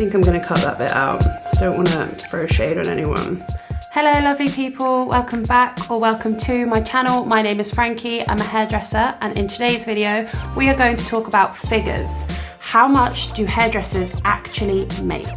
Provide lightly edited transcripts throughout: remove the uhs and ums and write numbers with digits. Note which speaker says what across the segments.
Speaker 1: think I'm gonna cut that bit out. I don't wanna throw shade on anyone.
Speaker 2: Hello lovely people, welcome back or welcome to my channel. My name is Frankie, I'm a hairdresser, and in today's video we are going to talk about figures. How much do hairdressers actually make?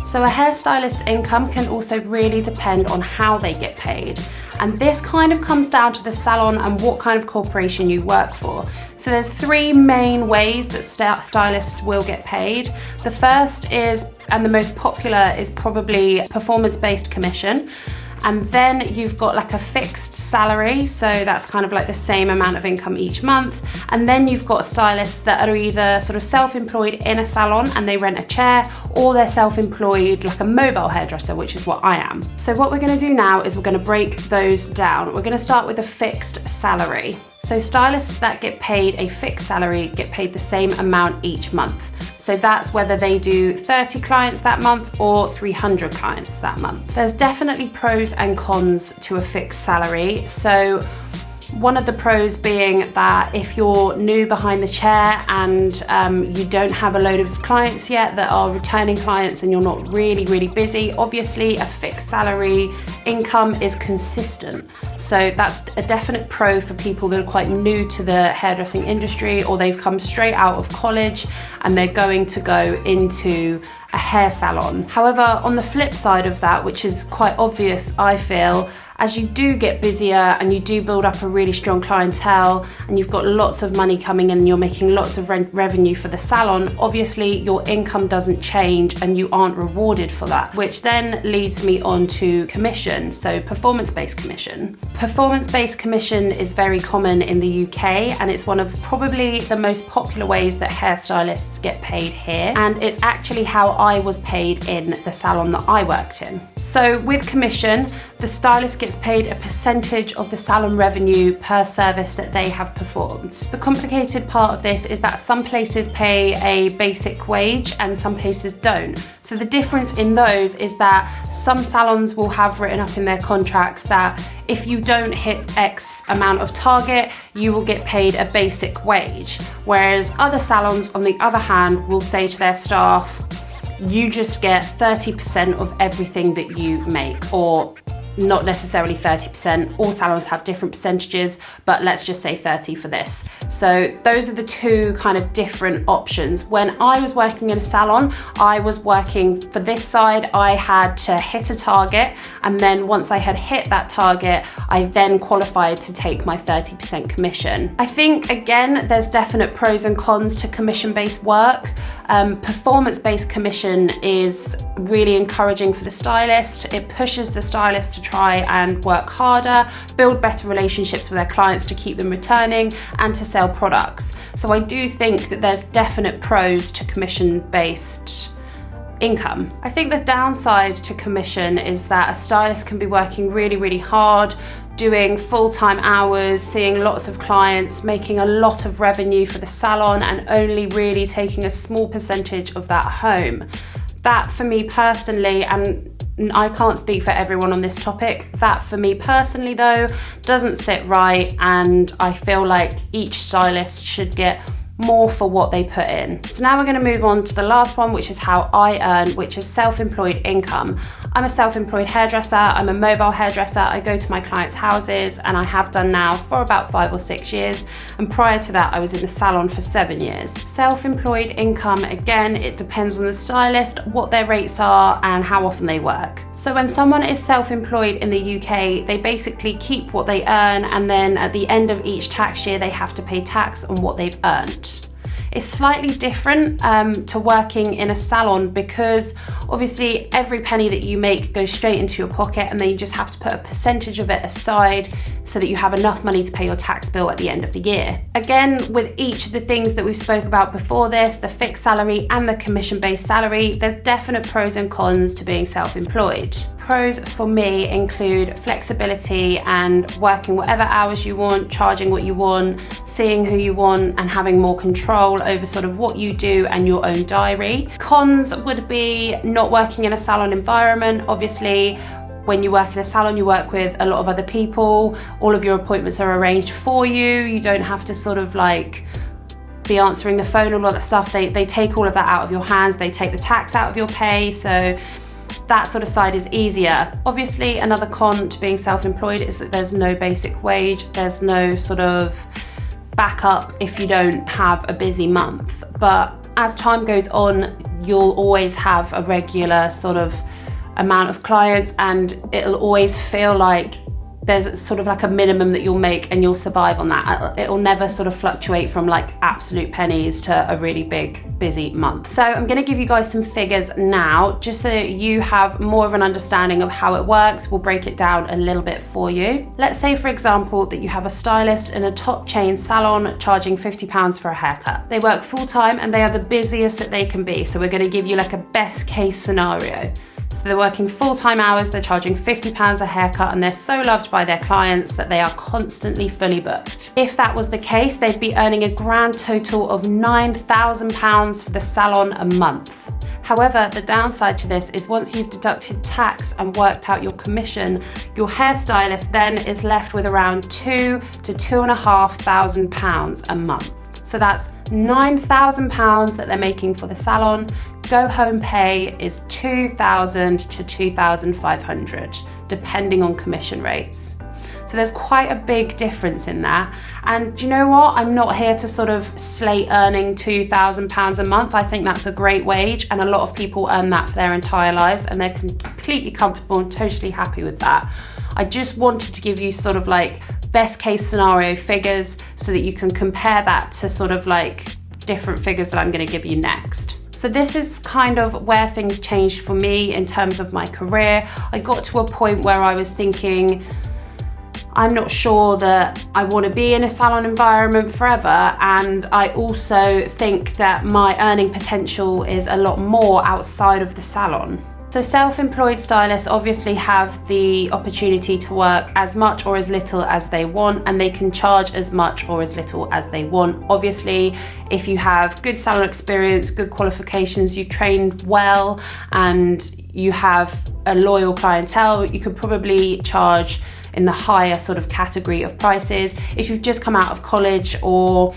Speaker 2: So a hairstylist's income can also really depend on how they get paid. And this kind of comes down to the salon and what kind of corporation you work for. So there's three main ways that stylists will get paid. The first is, and the most popular, is probably performance-based commission. And then you've got like a fixed salary, so that's kind of like the same amount of income each month. And then you've got stylists that are either sort of self-employed in a salon and they rent a chair, or they're self-employed like a mobile hairdresser, which is what I am. So what we're gonna do now is we're gonna break those down. We're gonna start with a fixed salary. So stylists that get paid a fixed salary get paid the same amount each month. So that's whether they do 30 clients that month or 300 clients that month. There's definitely pros and cons to a fixed salary. So one of the pros being that if you're new behind the chair and you don't have a load of clients yet that are returning clients and you're not really busy, obviously a fixed salary income is consistent. So that's a definite pro for people that are quite new to the hairdressing industry, or they've come straight out of college and they're going to go into a hair salon. However, on the flip side of that, which is quite obvious, I feel, as you do get busier and you do build up a really strong clientele and you've got lots of money coming in and you're making lots of revenue for the salon, obviously your income doesn't change and you aren't rewarded for that, which then leads me on to commission, so performance-based commission. Performance-based commission is very common in the UK, and it's one of probably the most popular ways that hairstylists get paid here, and it's actually how I was paid in the salon that I worked in. So with commission, the stylist gets paid a percentage of the salon revenue per service that they have performed. The complicated part of this is that some places pay a basic wage and some places don't. So the difference in those is that some salons will have written up in their contracts that if you don't hit X amount of target, you will get paid a basic wage. Whereas other salons, on the other hand, will say to their staff, you just get 30% of everything that you make, or not necessarily 30%, all salons have different percentages, but let's just say 30 for this. So those are the two kind of different options. When I was working in a salon, I was working for this side, I had to hit a target, and then once I had hit that target, I then qualified to take my 30% commission. I think, again, there's definite pros and cons to commission-based work. Performance-based commission is really encouraging for the stylist. It pushes the stylist to try and work harder, build better relationships with their clients to keep them returning, and to sell products. So I do think that there's definite pros to commission-based income. I think the downside to commission is that a stylist can be working really hard, doing full-time hours, seeing lots of clients, making a lot of revenue for the salon, and only really taking a small percentage of that home. That for me personally, and I can't speak for everyone on this topic, that for me personally though, doesn't sit right, and I feel like each stylist should get more for what they put in. So now we're going to move on to the last one, which is how I earn, which is self-employed income. I'm a self-employed hairdresser, I'm a mobile hairdresser. I go to my clients' houses, and I have done now for about 5 or 6 years, and prior to that I was in the salon for 7 years. Self-employed income, again, it depends on the stylist, what their rates are and how often they work. So when someone is self-employed in the UK, they basically keep what they earn, and then at the end of each tax year they have to pay tax on what they've earned. It's slightly different to working in a salon, because obviously every penny that you make goes straight into your pocket, and then you just have to put a percentage of it aside so that you have enough money to pay your tax bill at the end of the year. Again, with each of the things that we've spoke about before this, the fixed salary and the commission-based salary, there's definite pros and cons to being self-employed. Pros for me include flexibility and working whatever hours you want, charging what you want, seeing who you want, and having more control over sort of what you do and your own diary. Cons would be not working in a salon environment. Obviously, when you work in a salon, you work with a lot of other people. All of your appointments are arranged for you. You don't have to sort of like be answering the phone, all of that stuff. They take all of that out of your hands. They take the tax out of your pay. So that sort of side is easier. Obviously, another con to being self-employed is that there's no basic wage. There's no sort of backup if you don't have a busy month. But as time goes on, you'll always have a regular sort of amount of clients, and it'll always feel like there's sort of like a minimum that you'll make and you'll survive on that. It'll never sort of fluctuate from like absolute pennies to a really big, busy month. So I'm gonna give you guys some figures now, just so that you have more of an understanding of how it works. We'll break it down a little bit for you. Let's say, for example, that you have a stylist in a top chain salon charging £50 for a haircut. They work full time and they are the busiest that they can be. So we're gonna give you like a best case scenario. So they're working full-time hours, they're charging £50 a haircut, and they're so loved by their clients that they are constantly fully booked. If that was the case, they'd be earning a grand total of £9,000 for the salon a month. However, the downside to this is once you've deducted tax and worked out your commission, your hairstylist then is left with around £2,000 to £2,500 a month. So that's £9,000 that they're making for the salon. Go home pay is £2,000 to £2,500, depending on commission rates. So there's quite a big difference in that. And do you know what? I'm not here to sort of slate earning £2,000 a month. I think that's a great wage, and a lot of people earn that for their entire lives, and they're completely comfortable and totally happy with that. I just wanted to give you sort of like best case scenario figures so that you can compare that to sort of like different figures that I'm going to give you next. So this is kind of where things changed for me in terms of my career. I got to a point where I was thinking, I'm not sure that I want to be in a salon environment forever, and I also think that my earning potential is a lot more outside of the salon. So self-employed stylists obviously have the opportunity to work as much or as little as they want, and they can charge as much or as little as they want. Obviously, if you have good salon experience, good qualifications, you trained well, and you have a loyal clientele, you could probably charge in the higher sort of category of prices. If you've just come out of college or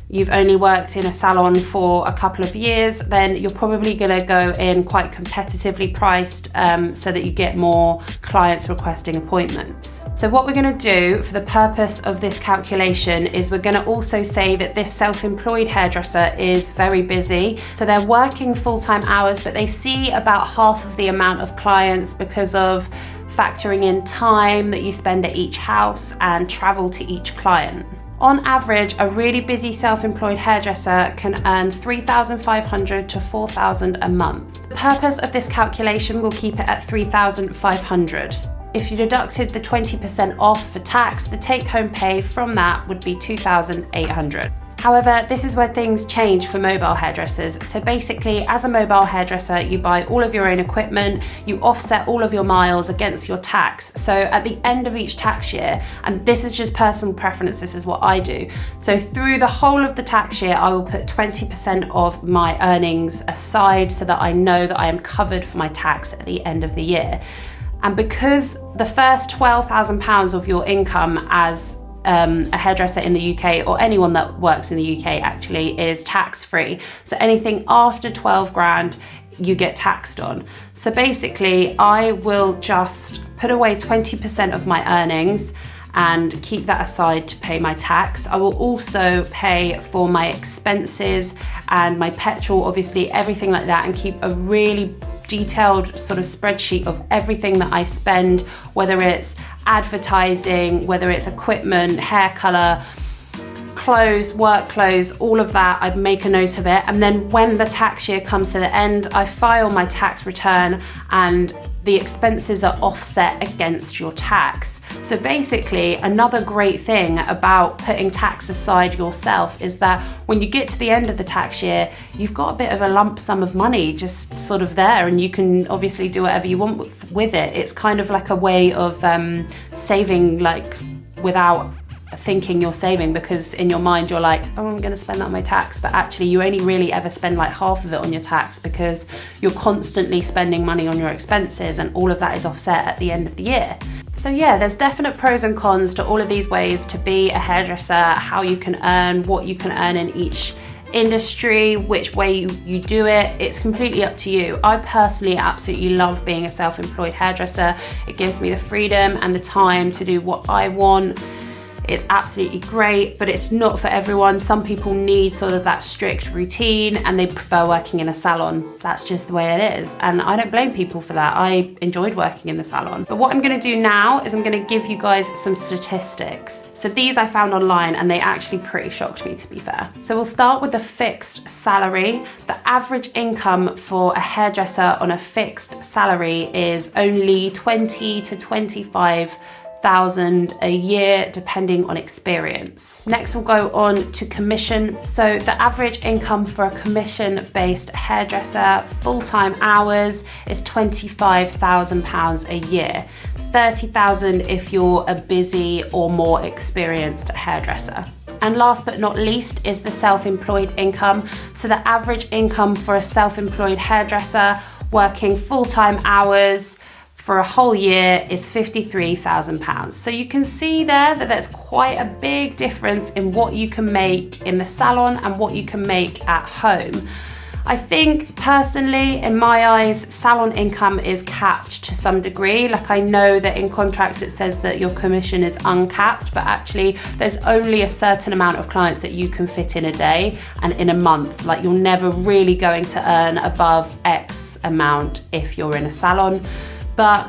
Speaker 2: you've only worked in a salon for a couple of years, then you're probably gonna go in quite competitively priced so that you get more clients requesting appointments. So what we're gonna do for the purpose of this calculation is we're gonna also say that this self-employed hairdresser is very busy. So they're working full-time hours, but they see about half of the amount of clients because of factoring in time that you spend at each house and travel to each client. On average, a really busy self-employed hairdresser can earn £3,500 to £4,000 a month. The purpose of this calculation will keep it at £3,500. If you deducted the 20% off for tax, the take-home pay from that would be £2,800. However, this is where things change for mobile hairdressers. So basically, as a mobile hairdresser, you buy all of your own equipment, you offset all of your miles against your tax. So at the end of each tax year, and this is just personal preference, this is what I do. So through the whole of the tax year, I will put 20% of my earnings aside so that I know that I am covered for my tax at the end of the year. And because the first £12,000 of your income as a hairdresser in the UK, or anyone that works in the UK actually, is tax-free. So anything after 12 grand, you get taxed on. So basically, I will just put away 20% of my earnings and keep that aside to pay my tax. I will also pay for my expenses and my petrol, obviously, everything like that, and keep a really detailed sort of spreadsheet of everything that I spend, whether it's advertising, whether it's equipment, hair color, clothes, work clothes, all of that. I make a note of it, and then when the tax year comes to the end, I file my tax return and the expenses are offset against your tax. So basically, another great thing about putting tax aside yourself is that when you get to the end of the tax year, you've got a bit of a lump sum of money just sort of there, and you can obviously do whatever you want with it. It's kind of like a way of saving, like, without thinking you're saving, because in your mind you're like, oh, I'm gonna spend that on my tax, but actually you only really ever spend like half of it on your tax because you're constantly spending money on your expenses, and all of that is offset at the end of the year. So yeah, there's definite pros and cons to all of these ways to be a hairdresser, how you can earn, what you can earn in each industry, which way you do it. It's completely up to you. I personally absolutely love being a self-employed hairdresser. It gives me the freedom and the time to do what I want. It's absolutely great, but it's not for everyone. Some people need sort of that strict routine and they prefer working in a salon. That's just the way it is. And I don't blame people for that. I enjoyed working in the salon. But what I'm gonna do now is I'm gonna give you guys some statistics. So these I found online and they actually pretty shocked me, to be fair. So we'll start with the fixed salary. The average income for a hairdresser on a fixed salary is only 20 to 25,000 a year, depending on experience. Next, we'll go on to commission. So the average income for a commission-based hairdresser, full-time hours, is £25,000 a year. 30,000 if you're a busy or more experienced hairdresser. And last but not least is the self-employed income. So the average income for a self-employed hairdresser working full-time hours for a whole year is £53,000. So you can see there that there's quite a big difference in what you can make in the salon and what you can make at home. I think personally, in my eyes, salon income is capped to some degree. Like, I know that in contracts it says that your commission is uncapped, but actually there's only a certain amount of clients that you can fit in a day and in a month. Like, you're never really going to earn above X amount if you're in a salon. But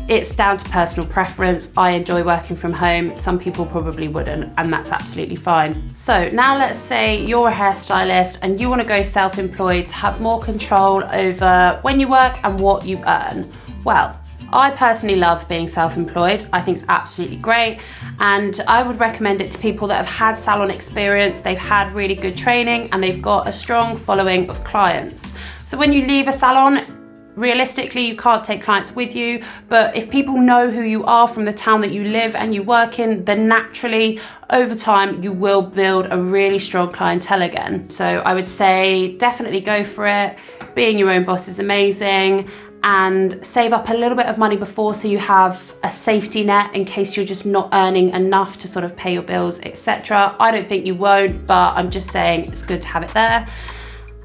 Speaker 2: it's down to personal preference. I enjoy working from home. Some people probably wouldn't, and that's absolutely fine. So now let's say you're a hairstylist and you want to go self-employed to have more control over when you work and what you earn. Well, I personally love being self-employed. I think it's absolutely great, and I would recommend it to people that have had salon experience, they've had really good training, and they've got a strong following of clients. So when you leave a salon, realistically, you can't take clients with you, but if people know who you are from the town that you live and you work in, then naturally, over time, you will build a really strong clientele again. So I would say definitely go for it. Being your own boss is amazing, and save up a little bit of money before so you have a safety net in case you're just not earning enough to sort of pay your bills, etc. I don't think you won't, but I'm just saying it's good to have it there.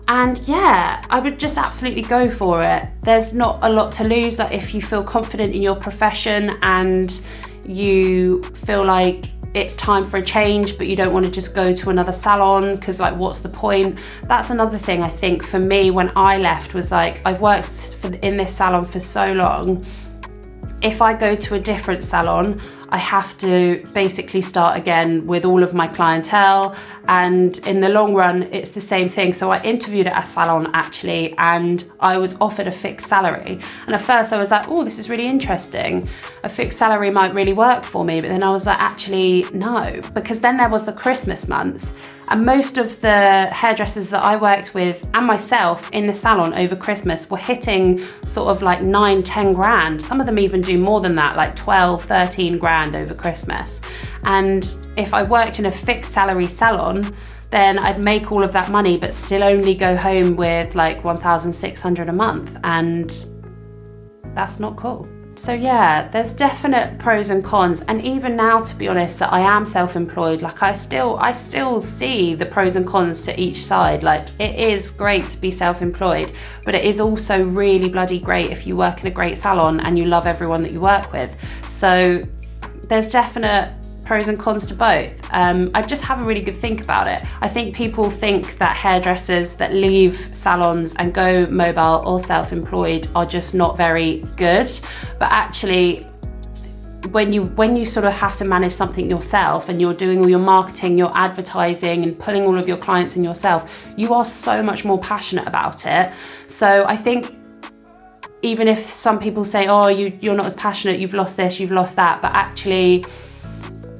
Speaker 2: And yeah, I would just absolutely go for it. There's not a lot to lose. Like, if you feel confident in your profession and you feel like it's time for a change, but you don't want to just go to another salon because, like, what's the point? That's another thing I think for me when I left was like, I've worked in this salon for so long. If I go to a different salon, I have to basically start again with all of my clientele, and in the long run it's the same thing. So I interviewed at a salon actually, and I was offered a fixed salary, and at first I was like, oh, this is really interesting, a fixed salary might really work for me. But then I was like, actually no, because then there was the Christmas months, and most of the hairdressers that I worked with and myself in the salon over Christmas were hitting sort of like 9-10 grand. Some of them even do more than that, like 12-13 grand over Christmas. And if I worked in a fixed salary salon, then I'd make all of that money but still only go home with like 1,600 a month, and that's not cool. So yeah, there's definite pros and cons, and even now, to be honest, that I am self-employed, like I still see the pros and cons to each side. Like, it is great to be self-employed, but it is also really bloody great if you work in a great salon and you love everyone that you work with. So there's definite pros and cons to both. I just have a really good think about it. I think people think that hairdressers that leave salons and go mobile or self-employed are just not very good, but actually when you sort of have to manage something yourself and you're doing all your marketing, your advertising, and pulling all of your clients in yourself, you are so much more passionate about it. So I think even if some people say, oh, you're not as passionate, you've lost this, you've lost that, but actually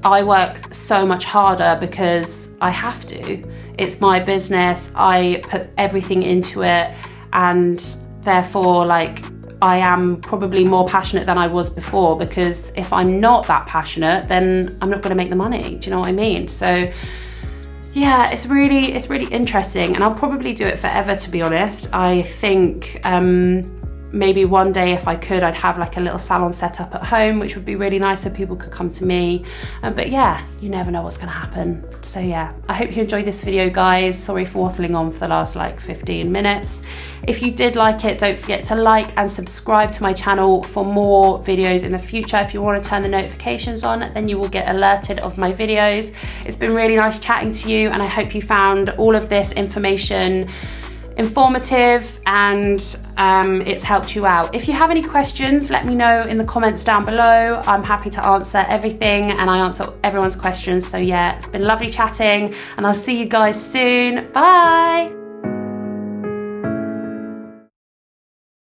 Speaker 2: I work so much harder because I have to. It's my business, I put everything into it, and therefore, like, I am probably more passionate than I was before, because if I'm not that passionate, then I'm not gonna make the money, do you know what I mean? So yeah, it's really interesting, and I'll probably do it forever, to be honest. I think maybe one day if I could, I'd have like a little salon set up at home, which would be really nice so people could come to me. But yeah, you never know what's gonna happen. So yeah, I hope you enjoyed this video, guys. Sorry for waffling on for the last like 15 minutes. If you did like it, don't forget to like and subscribe to my channel for more videos in the future. If you want to turn the notifications on, then you will get alerted of my videos. It's been really nice chatting to you, and I hope you found all of this information informative and it's helped you out. If you have any questions, let me know in the comments down below. I'm happy to answer everything, and I answer everyone's questions. So yeah, it's been lovely chatting, and I'll see you guys soon. Bye.